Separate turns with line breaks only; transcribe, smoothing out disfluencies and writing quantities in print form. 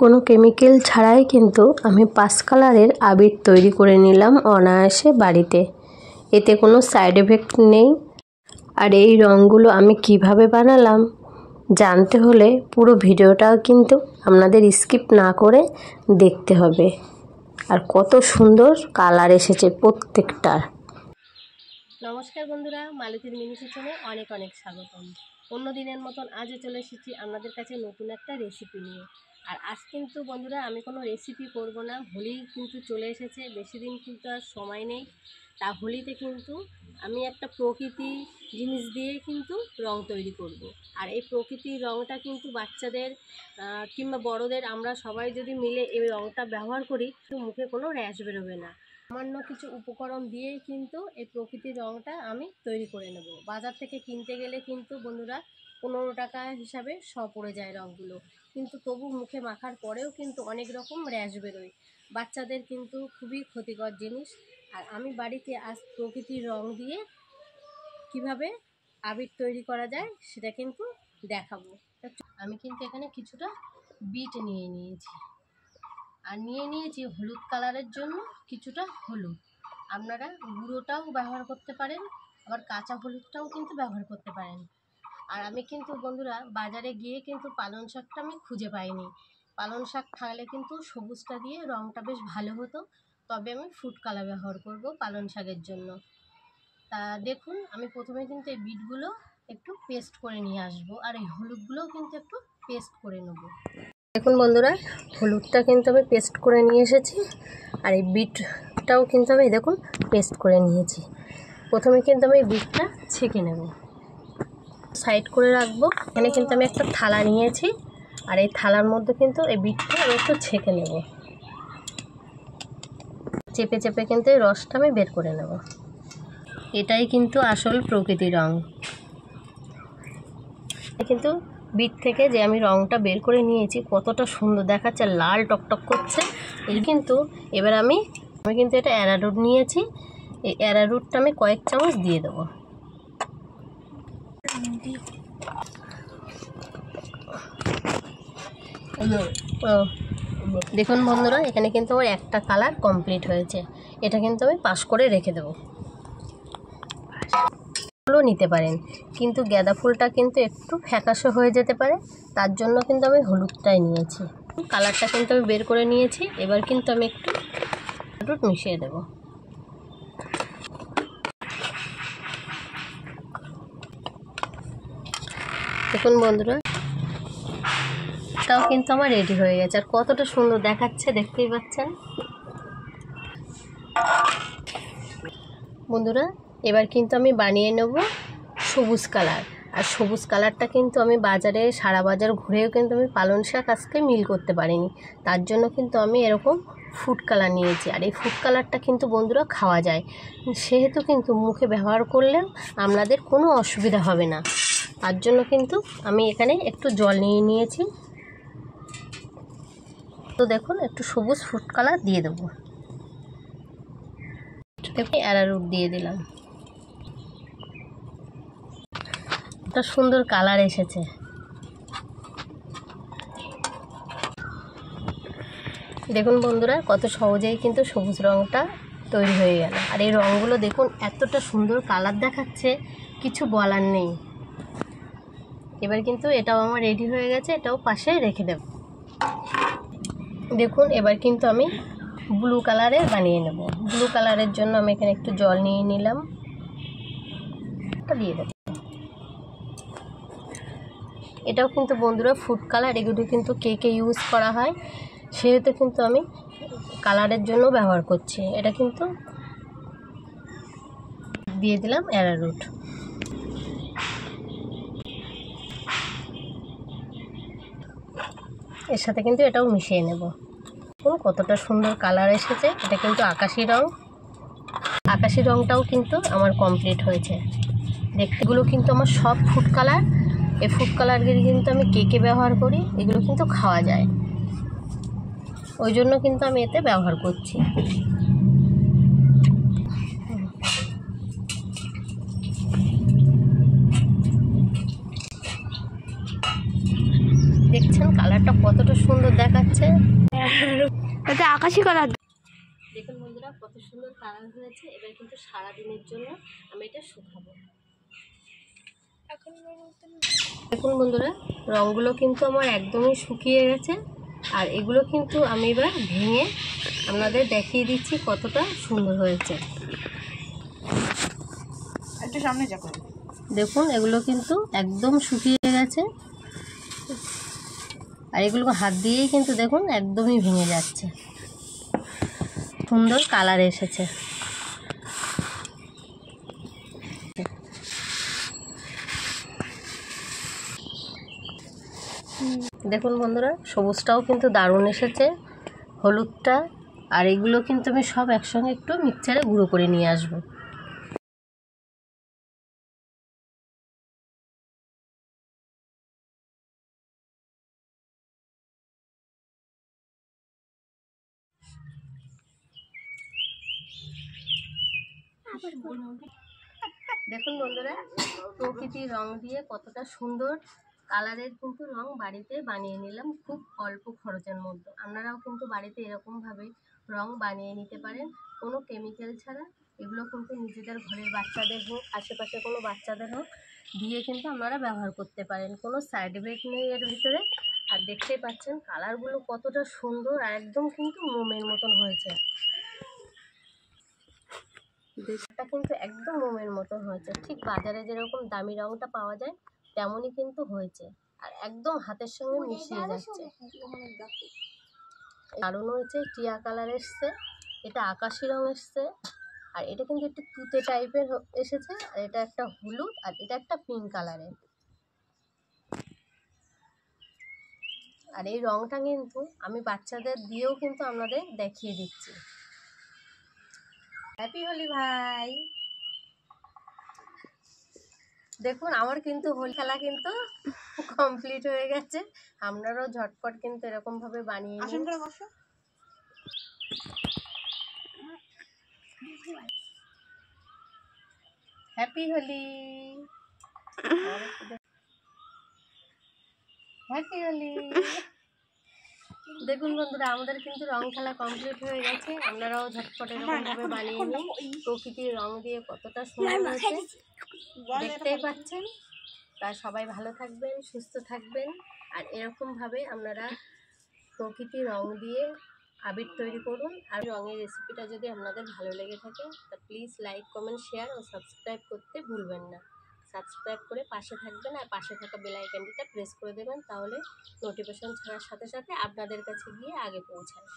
কোনো কেমিক্যাল ছাড়াই কিন্তু আমি 5 কালারের আবির তৈরি করে নিলাম অনায়াসে বাড়িতে। এতে কোনো সাইড এফেক্ট নেই। আর এই রঙগুলো আমি কিভাবে বানালাম জানতে হলে পুরো ভিডিওটা কিন্তু আপনাদের স্কিপ না করে দেখতে হবে। আর কত সুন্দর কালার এসেছে প্রত্যেকটার।
নমস্কার বন্ধুরা, মালতীর মিনি কিচেনে অনেক অনেক স্বাগতম। অন্য দিনের মতন আজও চলে এসেছি আপনাদের কাছে নতুন একটা রেসিপি নিয়ে। আর আজ কিন্তু বন্ধুরা আমি কোনো রেসিপি করব না, হোলি কিন্তু চলে এসেছে, বেশি দিন কিন্তু আর সময় নেই। তা হোলিতে কিন্তু আমি একটা প্রকৃতি জিনিস দিয়ে কিন্তু রং তৈরি করব। আর এই প্রকৃতির রংটা কিন্তু বাচ্চাদের কিংবা বড়দের আমরা সবাই যদি মিলে এই রংটা ব্যবহার করি তো মুখে কোনো র্যাশ বেরোবে না। সামান্য কিছু উপকরণ দিয়েই কিন্তু এই প্রকৃতির রঙটা আমি তৈরি করে নেব। বাজার থেকে কিনতে গেলে কিন্তু বন্ধুরা 15 টাকা হিসাবে পড়ে যায় রঙগুলো, কিন্তু তবু মুখে মাখার পরেও কিন্তু অনেক রকম র্যাশ বেরোয়। বাচ্চাদের কিন্তু খুবই ক্ষতিকর জিনিস। আর আমি বাড়িতে আজ প্রকৃতির রং দিয়ে কিভাবে আবির তৈরি করা যায় সেটা কিন্তু দেখাবো। আমি কিন্তু এখানে কিছুটা বিট নিয়ে নিয়েছি, আর নিয়ে নিয়েছি হলুদ কালারের জন্য কিছুটা হলুদ। আপনারা গুঁড়োটাও ব্যবহার করতে পারেন, আবার কাঁচা হলুদটাও কিন্তু ব্যবহার করতে পারেন। আর আমি কিন্তু বন্ধুরা বাজারে গিয়ে কিন্তু পালং শাকটা আমি খুঁজে পাইনি। পালং শাক থাকলে কিন্তু সবুজটা দিয়ে রঙটা বেশ ভালো হতো, তবে আমি ফুড কালার ব্যবহার করব পালং শাকের জন্য। তা দেখুন, আমি প্রথমে কিন্তু এই বিটগুলো একটু পেস্ট করে নিয়ে আসবো, আর এই হলুদগুলোও কিন্তু একটু পেস্ট করে নেব। দেখুন বন্ধুরা, হলুদটা কিন্তু আমি পেস্ট করে নিয়ে এসেছি, আর এই বিটটাও কিন্তু আমি দেখুন পেস্ট করে নিয়েছি। প্রথমে কিন্তু আমি বিটটা ছেঁকে নেব, সাইড করে রাখবো। এখানে কিন্তু আমি একটা থালা নিয়েছি, আর এই থালার মধ্যে কিন্তু এই বিটটা আমি একটু ছেঁকে নেব। চেপে চেপে কিন্তু এই রসটা আমি বের করে নেব। এটাই কিন্তু আসল প্রকৃতির রং। কিন্তু বিট থেকে যে আমি রঙটা বের করে নিয়েছি কতটা সুন্দর দেখাচ্ছে, লাল টকটক করছে। এই কিন্তু এবার আমি কিন্তু এটা অ্যারারুট নিয়েছি, এই অ্যারারুটটা আমি কয়েক চামচ দিয়ে দেবো। দেখুন বন্ধুরা, এখানে কিন্তু আমার একটা কালার কমপ্লিট হয়েছে। এটা কিন্তু আমি পাশ করে রেখে দেবো। নিতে পারেন, কিন্তু গাঁদা ফুলটা কিন্তু একটু ফ্যাকাশে হয়ে যেতে পারে, তার জন্য কিন্তু আমি হলুদটাই নিয়েছি। কালারটা কিন্তু আমি বের করে নিয়েছি। এবার কিন্তু আমি একটু মিশিয়ে দেব। দেখুন বন্ধুরা, এটাও কিন্তু আমার রেডি হয়ে গেছে। আর কতটা সুন্দর দেখাচ্ছে দেখতেই পাচ্ছেন বন্ধুরা। এবার কিন্তু আমি বানিয়ে নেব সবুজ কালার। আর সবুজ কালারটা কিন্তু আমি বাজারে সারা বাজার ঘুরেও কিন্তু আমি পালং শাক আজকে মিল করতে পারিনি, তার জন্য কিন্তু আমি এরকম ফুড কালার নিয়েছি। আর এই ফুড কালারটা কিন্তু বন্ধুরা খাওয়া যায়, সেহেতু কিন্তু মুখে ব্যবহার করলেও আপনাদের কোনো অসুবিধা হবে না। তার জন্য কিন্তু আমি এখানে একটু জল নিয়ে নিয়েছি। তো দেখুন, একটু সবুজ ফুড কালার দিয়ে দেবো। দেখুন, অ্যারারুট দিয়ে দিলাম। একটা সুন্দর কালার এসেছে। দেখুন বন্ধুরা, কত সহজেই কিন্তু সবুজ রঙটা তৈরি হয়ে গেল। আর এই রঙগুলো দেখুন এতটা সুন্দর কালার দেখাচ্ছে, কিছু বলার নেই। এবার কিন্তু এটাও আমার রেডি হয়ে গেছে, এটাও পাশে রেখে দেব। দেখুন, এবার কিন্তু আমি ব্লু কালারের বানিয়ে নেব। ব্লু কালারের জন্য আমি এখানে একটু জল নিয়ে নিলাম, এটা দিয়ে দেব। এটাও কিন্তু বন্ধুরা ফুড কালার, এগুলো কিন্তু কেকে ইউজ করা হয়, সেহেতু কিন্তু আমি কালারের জন্য ব্যবহার করছি। এটা কিন্তু দিয়ে দিলাম অ্যারারুট। এর সাথে কিন্তু এটাও মিশিয়ে নেব। কতটা সুন্দর কালার এসেছে। এটা কিন্তু আকাশি রং। আকাশি রংটাও কিন্তু আমার কমপ্লিট হয়েছে। দেখতেগুলো কিন্তু আমার সব ফুড কালার। এই ফুড কালারগুলি কিন্তু আমি কেকে ব্যবহার করি, এগুলো কিন্তু খাওয়া যায়, ওই জন্য কিন্তু আমি এতে ব্যবহার করছি। দেখছেন কালারটা কতটা সুন্দর দেখাচ্ছে।
এটা আকাশি কালার।
দেখুন বন্ধুরা কত সুন্দর কালার হয়েছে। এবার কিন্তু সারাদিনের জন্য আমি এটা শুকাবো। দেখুন বন্ধুরা রঙগুলো কিন্তু আমার একদমই শুকিয়ে গেছে। আর এগুলো কিন্তু আমি এবার ভেঙে আপনাদের দেখিয়ে দিচ্ছি কতটা সুন্দর হয়েছে।
একটু সামনে যাবো।
দেখুন এগুলো কিন্তু একদম শুকিয়ে গেছে। আর এগুলো হাত দিয়েই কিন্তু দেখুন একদমই ভেঙে যাচ্ছে। সুন্দর কালার এসেছে। দেখুন বন্ধুরা সবুজটাও কিন্তু দারুণ এসেছে, হলুদটা। আর এগুলো কিন্তু আমি সব একসঙ্গে একটু মিক্সচারে গুঁড়ো করে নিয়ে আসবো। দেখুন বন্ধুরা প্রকৃতির রং দিয়ে কতটা সুন্দর কালারের কিন্তু রং বাড়িতে বানিয়ে নিলাম খুব অল্প খরচের মধ্যে। আপনারাও কিন্তু বাড়িতে এরকমভাবে রং বানিয়ে নিতে পারেন কোনো কেমিক্যাল ছাড়া। এগুলো কিন্তু নিজেদের ঘরের বাচ্চাদের হোক, আশেপাশে কোনো বাচ্চাদের হোক, দিয়ে কিন্তু আপনারা ব্যবহার করতে পারেন। কোনো সাইড এফেক্ট নেই এর ভিতরে। আর দেখতেই পাচ্ছেন কালারগুলো কতটা সুন্দর আর একদম কিন্তু মোমের মতন হয়েছে। এটা কিন্তু একদম মোমের মতন হয়েছে, ঠিক বাজারে যেরকম দামি রঙটা পাওয়া যায় তেমনই কিন্তু হয়েছে। আর একদম হাতের সঙ্গে মিশিয়ে যাচ্ছে। দারুণ হয়েছে। টিয়া কালার এসছে, এটা আকাশি রং এসছে। আর এটা কিন্তু একটু তুতে টাইপের এসেছে। আর এটা একটা হলুদ, আর এটা একটা পিঙ্ক কালারের। আর এই রংটা কিন্তু আমি বাচ্চাদের দিয়েও কিন্তু আপনাদের দেখিয়ে দিচ্ছি। হ্যাপি হোলি ভাই। দেখুন আমার কিন্তু হোলি খেলা কিন্তু কমপ্লিট হয়ে গেছে। আপনারাও ঝটপট কিন্তু এরকম ভাবে বানিয়ে নিন। Happy Holi, happy Holi. দেখুন বন্ধুরা আমাদের কিন্তু রং খেলা কমপ্লিট হয়ে গেছে। আপনারাও ঝটপট এরকম ভাবে বানিয়ে নিন। প্রকৃতির রং দিয়ে কতটা সুন্দর হয়েছে দেখতেই পাচ্ছেন। তা সবাই ভালো থাকবেন, সুস্থ থাকবেন। আর এরকমভাবে আপনারা প্রকৃতির রং দিয়ে আবির তৈরি করুন। আর রঙের রেসিপিটা যদি আপনাদের ভালো লেগে থাকে তা প্লিজ লাইক, কমেন্ট, শেয়ার ও সাবস্ক্রাইব করতে ভুলবেন না। সাবস্ক্রাইব করে পাশে থাকবেন আর পাশে থাকা বেল আইকনটিটা প্রেস করে দেবেন, তাহলে নোটিফিকেশন ছাড়ার সাথে সাথে আপনাদের কাছে গিয়ে আগে পৌঁছায়।